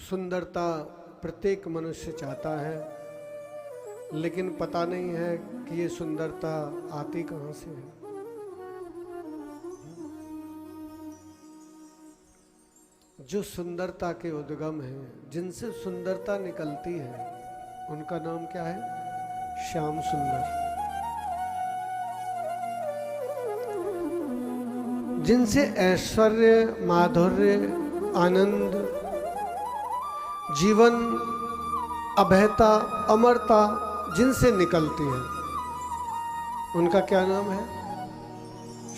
सुंदरता प्रत्येक मनुष्य चाहता है, लेकिन पता नहीं है कि ये सुंदरता आती कहाँ से है। जो सुंदरता के उद्गम हैं, जिनसे सुंदरता निकलती है, उनका नाम क्या है? श्याम सुंदर। जिनसे ऐश्वर्य, माधुर्य, आनंद, जीवन, अभयता, अमरता जिनसे निकलती है, उनका क्या नाम है?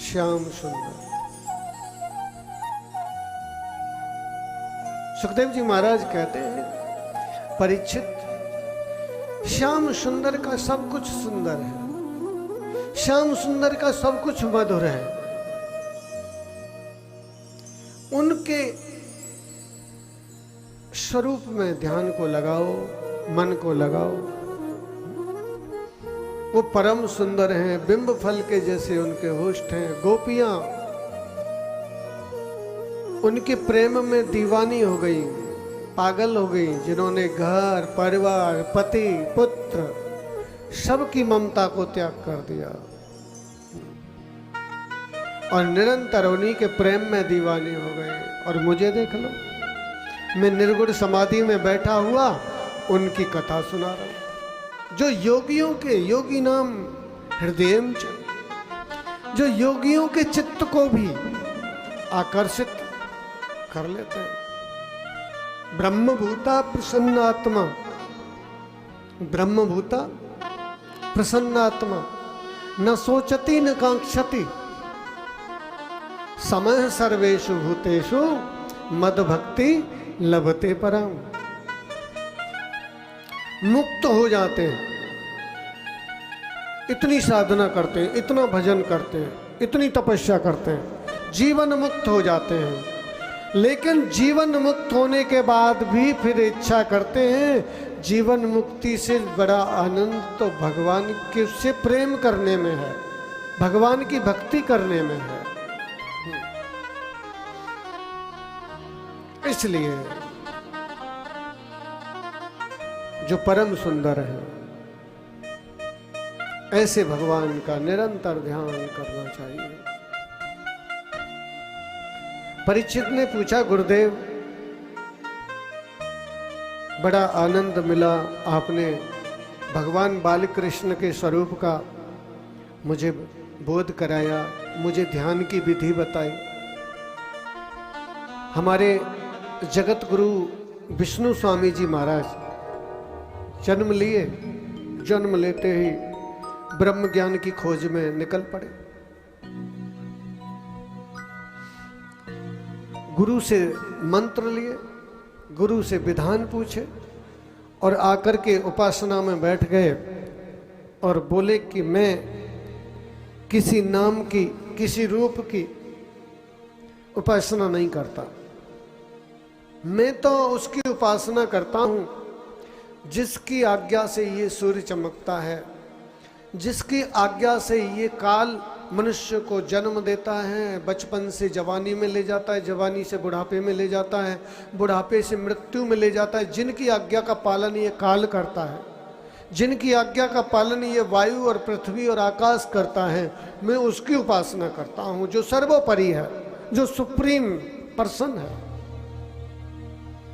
श्याम सुंदर। सुखदेव जी महाराज कहते हैं, परीक्षित, श्याम सुंदर का सब कुछ सुंदर है, श्याम सुंदर का सब कुछ मधुर है। उनके स्वरूप में ध्यान को लगाओ, मन को लगाओ। वो परम सुंदर हैं, बिंब फल के जैसे उनके होष्ठ हैं। गोपियां उनके प्रेम में दीवानी हो गई, पागल हो गई, जिन्होंने घर, परिवार, पति, पुत्र सबकी ममता को त्याग कर दिया और निरंतर उन्हीं के प्रेम में दीवानी हो गए। और मुझे देख लो, मैं निर्गुण समाधि में बैठा हुआ उनकी कथा सुना रहा हूं। जो योगियों के योगी नाम हृदय, जो योगियों के चित्त को भी आकर्षित कर लेते हैं। ब्रह्मभूता प्रसन्नात्मा, ब्रह्मभूता प्रसन्नात्मा, न सोचती न कांक्षति, समय सर्वेषु भूतेषु मद भक्ति लभते परम। मुक्त हो जाते हैं, इतनी साधना करते हैं, इतना भजन करते हैं, इतनी तपस्या करते हैं, जीवन मुक्त हो जाते हैं। लेकिन जीवन मुक्त होने के बाद भी फिर इच्छा करते हैं, जीवन मुक्ति से बड़ा आनंद तो भगवान के से प्रेम करने में है, भगवान की भक्ति करने में है। इसलिए जो परम सुंदर है, ऐसे भगवान का निरंतर ध्यान करना चाहिए। परीक्षित ने पूछा, गुरुदेव बड़ा आनंद मिला, आपने भगवान बाल कृष्ण के स्वरूप का मुझे बोध कराया, मुझे ध्यान की विधि बताई। हमारे जगत गुरु विष्णु स्वामी जी महाराज जन्म लिए, जन्म लेते ही ब्रह्म ज्ञान की खोज में निकल पड़े। गुरु से मंत्र लिए, गुरु से विधान पूछे और आकर के उपासना में बैठ गए और बोले कि मैं किसी नाम की, किसी रूप की उपासना नहीं करता, मैं तो उसकी उपासना करता हूं जिसकी आज्ञा से ये सूर्य चमकता है, जिसकी आज्ञा से ये काल मनुष्य को जन्म देता है, बचपन से जवानी में ले जाता है, जवानी से बुढ़ापे में ले जाता है, बुढ़ापे से मृत्यु में ले जाता है। जिनकी आज्ञा का पालन ये काल करता है, जिनकी आज्ञा का पालन ये वायु और पृथ्वी और आकाश करता है, मैं उसकी उपासना करता हूं, जो सर्वोपरि है, जो सुप्रीम पर्सन है,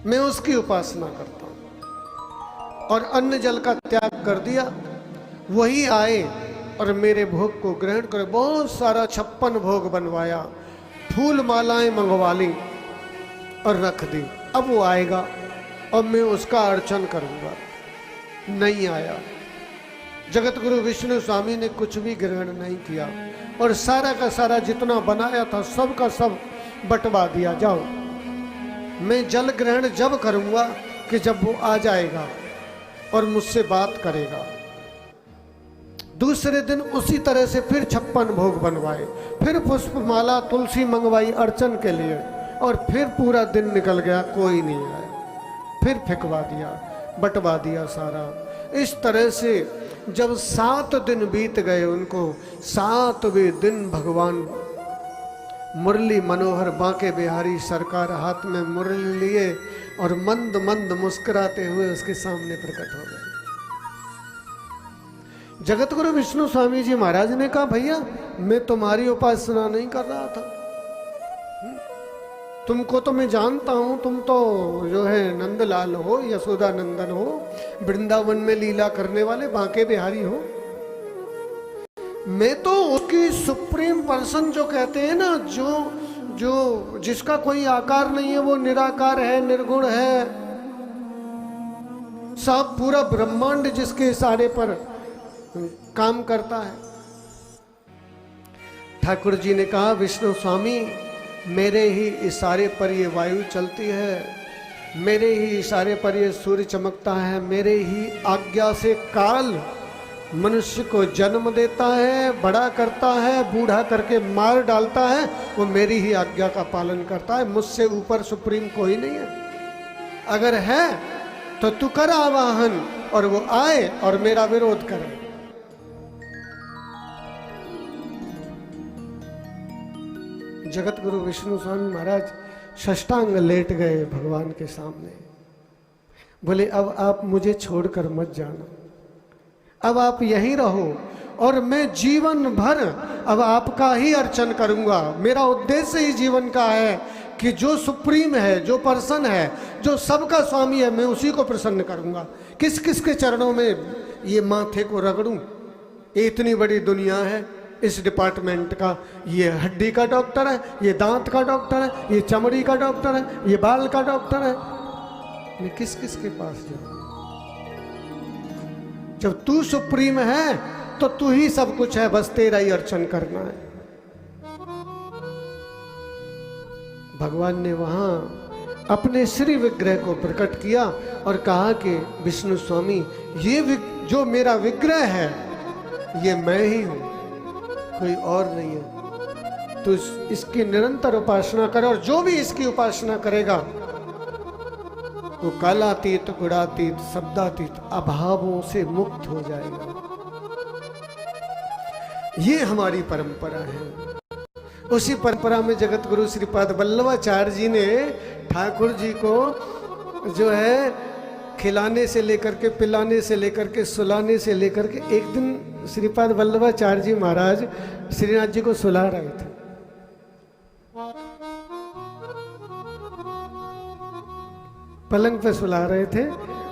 मैं उसकी उपासना करता हूं। और अन्न जल का त्याग कर दिया, वही आए और मेरे भोग को ग्रहण करे। बहुत सारा 56 भोग बनवाया, फूल मालाएं मंगवा ली और रख दी। अब वो आएगा और मैं उसका अर्चन करूंगा। नहीं आया। जगत गुरु विष्णु स्वामी ने कुछ भी ग्रहण नहीं किया और सारा का सारा जितना बनाया था सब का सब बंटवा दिया। जाओ, मैं जल ग्रहण जब करूंगा कि जब वो आ जाएगा और मुझसे बात करेगा। दूसरे दिन उसी तरह से फिर 56 भोग बनवाए, फिर पुष्पमाला तुलसी मंगवाई अर्चन के लिए, और फिर पूरा दिन निकल गया, कोई नहीं आया। फिर फेंकवा दिया, बंटवा दिया सारा। इस तरह से जब 7 दिन बीत गए, उनको 7वें दिन भगवान मुरली मनोहर बांके बिहारी सरकार हाथ में मुरली लिए और मंद मंद मुस्कुराते हुए उसके सामने प्रकट हो गए। जगत गुरु विष्णु स्वामी जी महाराज ने कहा, भैया मैं तुम्हारी उपासना नहीं कर रहा था, तुमको तो मैं जानता हूं, तुम तो जो है नंदलाल हो, यशोदा नंदन हो, वृंदावन में लीला करने वाले बांके बिहारी हो। मैं तो उसकी सुप्रीम पर्सन जो कहते हैं ना, जो जिसका कोई आकार नहीं है, वो निराकार है, निर्गुण है, सब पूरा ब्रह्मांड जिसके इशारे पर काम करता है। ठाकुर जी ने कहा, विष्णु स्वामी मेरे ही इशारे पर ये वायु चलती है, मेरे ही इशारे पर ये सूर्य चमकता है, मेरे ही आज्ञा से काल मनुष्य को जन्म देता है, बड़ा करता है, बूढ़ा करके मार डालता है, वो मेरी ही आज्ञा का पालन करता है। मुझसे ऊपर सुप्रीम कोई नहीं है। अगर है तो तू कर आवाहन और वो आए और मेरा विरोध करे। जगत गुरु विष्णु स्वामी महाराज षष्टांग लेट गए भगवान के सामने। बोले, अब आप मुझे छोड़कर मत जाना, अब आप यहीं रहो और मैं जीवन भर अब आपका ही अर्चन करूंगा। मेरा उद्देश्य ही जीवन का है कि जो सुप्रीम है, जो पर्सन है, जो सबका स्वामी है, मैं उसी को प्रसन्न करूंगा। किस किस के चरणों में ये माथे को रगड़ूं? ये इतनी बड़ी दुनिया है, इस डिपार्टमेंट का ये हड्डी का डॉक्टर है, ये दांत का डॉक्टर है, ये चमड़ी का डॉक्टर है, ये बाल का डॉक्टर है, मैं किस किस के पास जाऊं? जब तू सुप्रीम है तो तू ही सब कुछ है, बस तेरा ही अर्चन करना है। भगवान ने वहां अपने श्री विग्रह को प्रकट किया और कहा कि विष्णु स्वामी, ये जो मेरा विग्रह है ये मैं ही हूं, कोई और नहीं है। तो इसकी निरंतर उपासना कर, और जो भी इसकी उपासना करेगा वो कालातीत, गुणातीत, शब्दातीत, अभावों से मुक्त हो जाएगा। ये हमारी परंपरा है। उसी परंपरा में जगत गुरु श्रीपाद वल्लभाचार्य जी ने ठाकुर जी को जो है खिलाने से लेकर के, पिलाने से लेकर के, सुलाने से लेकर के, एक दिन श्रीपाद वल्लभाचार्य जी महाराज श्रीनाथ जी को सुला रहे थे। पलंग पे सुला रहे थे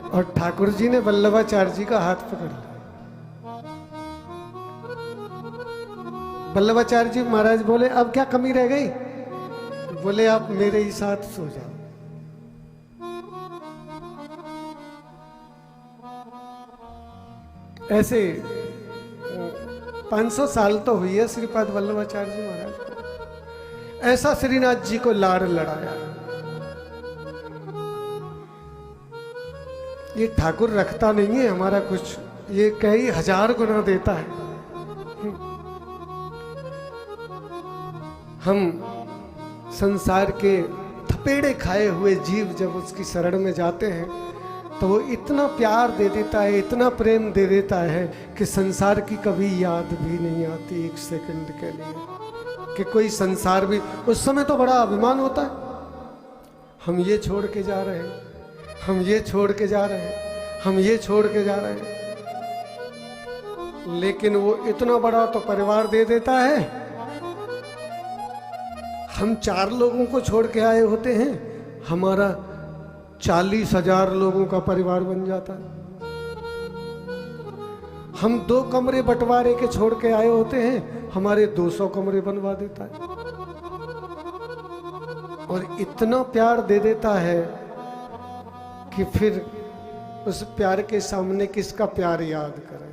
और ठाकुर जी ने वल्लभाचार्य जी का हाथ पकड़ लिया। वल्लभाचार्य जी महाराज बोले, अब क्या कमी रह गई? बोले, आप मेरे ही साथ सो जाओ। ऐसे 500 साल तो हुई है श्रीपाद वल्लभाचार्य जी महाराज को। ऐसा श्रीनाथ जी को लाड़ लड़ाया। ये ठाकुर रखता नहीं है हमारा कुछ, ये कई हजार गुना देता है। हम संसार के थपेड़े खाए हुए जीव जब उसकी शरण में जाते हैं तो वो इतना प्यार दे देता है, इतना प्रेम दे देता है कि संसार की कभी याद भी नहीं आती एक सेकंड के लिए, कि कोई संसार भी। उस समय तो बड़ा अभिमान होता है, हम ये छोड़ के जा रहे हैं, हम ये छोड़ के जा रहे हैं, हम ये छोड़ के जा रहे हैं। लेकिन वो इतना बड़ा तो परिवार दे देता है। हम 4 लोगों को छोड़ के आए होते हैं, हमारा 40,000 लोगों का परिवार बन जाता है। हम 2 कमरे बंटवारे के छोड़ के आए होते हैं, हमारे 200 कमरे बनवा देता है। और इतना प्यार दे देता है कि फिर उस प्यार के सामने किसका प्यार याद करें।